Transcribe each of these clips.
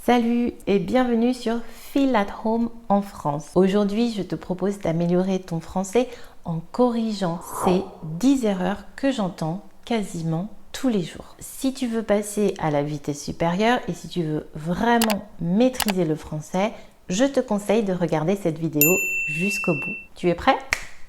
Salut et bienvenue sur Feel at Home en France. Aujourd'hui, je te propose d'améliorer ton français en corrigeant ces 10 erreurs que j'entends quasiment tous les jours. Si tu veux passer à la vitesse supérieure et si tu veux vraiment maîtriser le français, je te conseille de regarder cette vidéo jusqu'au bout. Tu es prêt ?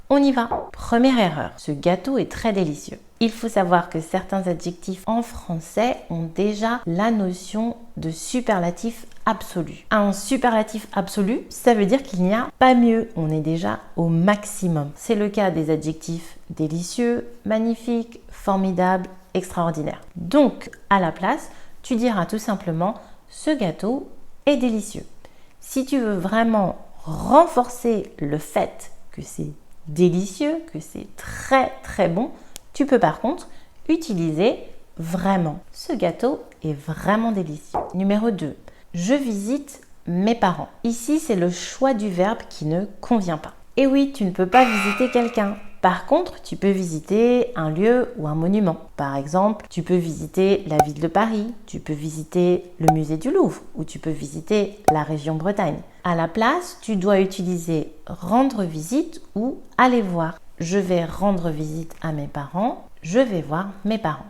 On y va. Première erreur, ce gâteau est très délicieux. Il faut savoir que certains adjectifs en français ont déjà la notion de superlatif absolu. Un superlatif absolu, ça veut dire qu'il n'y a pas mieux. On est déjà au maximum. C'est le cas des adjectifs délicieux, magnifique, formidable, extraordinaire. Donc, à la place, tu diras tout simplement « ce gâteau est délicieux ». Si tu veux vraiment renforcer le fait que c'est délicieux, que c'est très très bon, tu peux par contre utiliser vraiment. Ce gâteau est vraiment délicieux. Numéro 2. Je visite mes parents. Ici, c'est le choix du verbe qui ne convient pas. Et oui, tu ne peux pas visiter quelqu'un. Par contre, tu peux visiter un lieu ou un monument. Par exemple, tu peux visiter la ville de Paris, tu peux visiter le musée du Louvre ou tu peux visiter la région Bretagne. À la place, tu dois utiliser rendre visite ou aller voir. Je vais rendre visite à mes parents, je vais voir mes parents.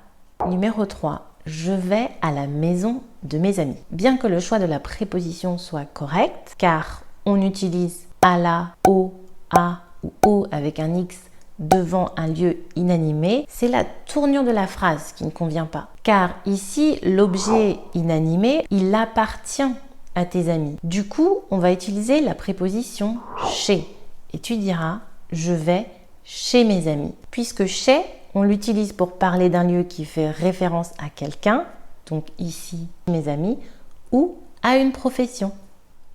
Numéro 3. Je vais à la maison de mes amis. Bien que le choix de la préposition soit correct, car on utilise à la, au, à ou au avec un X devant un lieu inanimé, c'est la tournure de la phrase qui ne convient pas. Car ici, l'objet inanimé, il appartient à tes amis. Du coup, on va utiliser la préposition chez. Et tu diras, je vais chez mes amis. Puisque chez, on l'utilise pour parler d'un lieu qui fait référence à quelqu'un, donc ici, mes amis, ou à une profession.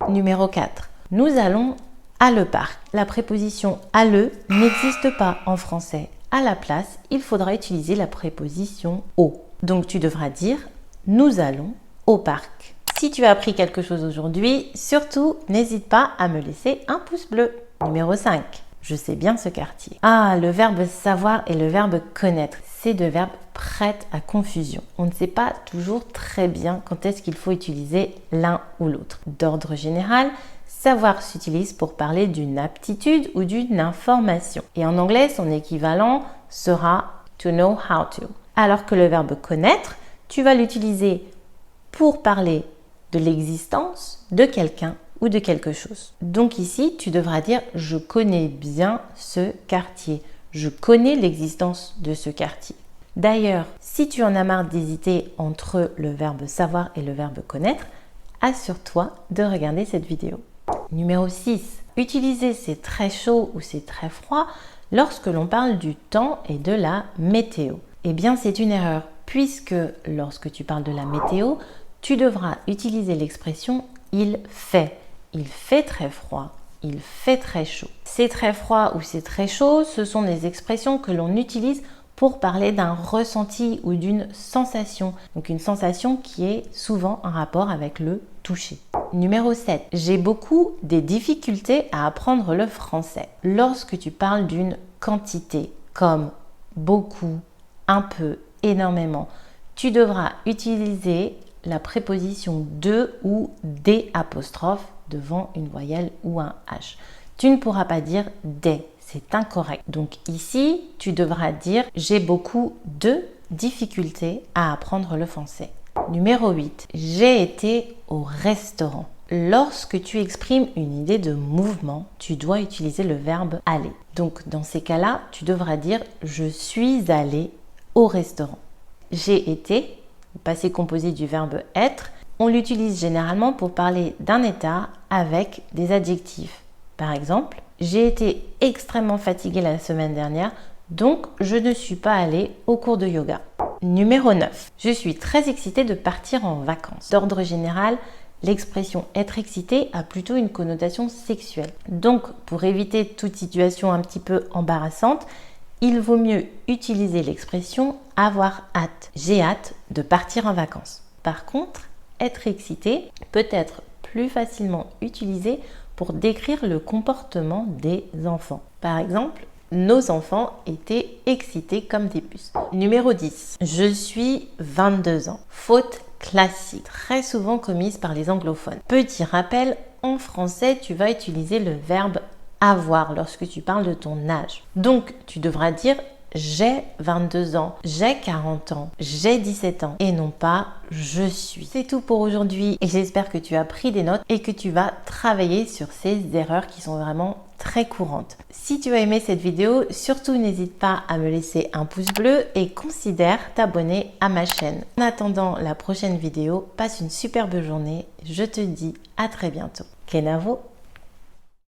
Numéro 4. Nous allons à le parc. La préposition à le n'existe pas en français. À la place, il faudra utiliser la préposition au. Donc tu devras dire nous allons au parc. Si tu as appris quelque chose aujourd'hui, surtout n'hésite pas à me laisser un pouce bleu. Numéro 5. Je sais bien ce quartier. Ah, le verbe savoir et le verbe connaître, ces deux verbes prêtent à confusion. On ne sait pas toujours très bien quand est-ce qu'il faut utiliser l'un ou l'autre. D'ordre général, savoir s'utilise pour parler d'une aptitude ou d'une information. Et en anglais, son équivalent sera to know how to. Alors que le verbe connaître, tu vas l'utiliser pour parler de l'existence de quelqu'un ou de quelque chose. Donc ici, tu devras dire « je connais bien ce quartier ». Je connais l'existence de ce quartier. D'ailleurs, si tu en as marre d'hésiter entre le verbe savoir et le verbe connaître, assure-toi de regarder cette vidéo. Numéro 6. Utiliser c'est très chaud ou c'est très froid lorsque l'on parle du temps et de la météo. Eh bien, c'est une erreur puisque lorsque tu parles de la météo, tu devras utiliser l'expression « il fait ». Il fait très froid, il fait très chaud. C'est très froid ou c'est très chaud, ce sont des expressions que l'on utilise pour parler d'un ressenti ou d'une sensation. Donc une sensation qui est souvent en rapport avec le toucher. Numéro 7. J'ai beaucoup des difficultés à apprendre le français. Lorsque tu parles d'une quantité comme beaucoup, un peu, énormément, tu devras utiliser la préposition de ou des apostrophes devant une voyelle ou un H. Tu ne pourras pas dire des, c'est incorrect. Donc ici, tu devras dire j'ai beaucoup de difficultés à apprendre le français. Numéro 8. J'ai été au restaurant. Lorsque tu exprimes une idée de mouvement, tu dois utiliser le verbe aller. Donc dans ces cas-là, tu devras dire je suis allé au restaurant. J'ai été, le passé composé du verbe être, on l'utilise généralement pour parler d'un état avec des adjectifs. Par exemple, j'ai été extrêmement fatiguée la semaine dernière, donc je ne suis pas allée au cours de yoga. Numéro 9. Je suis très excitée de partir en vacances. D'ordre général, l'expression être excité a plutôt une connotation sexuelle. Donc, pour éviter toute situation un petit peu embarrassante, il vaut mieux utiliser l'expression avoir hâte. J'ai hâte de partir en vacances. Par contre, être excité peut être plus facilement utilisé pour décrire le comportement des enfants. Par exemple, nos enfants étaient excités comme des puces. Numéro 10. Je suis 22 ans. Faute classique, très souvent commise par les anglophones. Petit rappel, en français, tu vas utiliser le verbe avoir lorsque tu parles de ton âge. Donc, tu devras dire j'ai 22 ans, j'ai 40 ans, j'ai 17 ans et non pas je suis. C'est tout pour aujourd'hui et j'espère que tu as pris des notes et que tu vas travailler sur ces erreurs qui sont vraiment très courantes. Si tu as aimé cette vidéo, surtout n'hésite pas à me laisser un pouce bleu et considère t'abonner à ma chaîne. En attendant la prochaine vidéo, passe une superbe journée. Je te dis à très bientôt. Kenavo!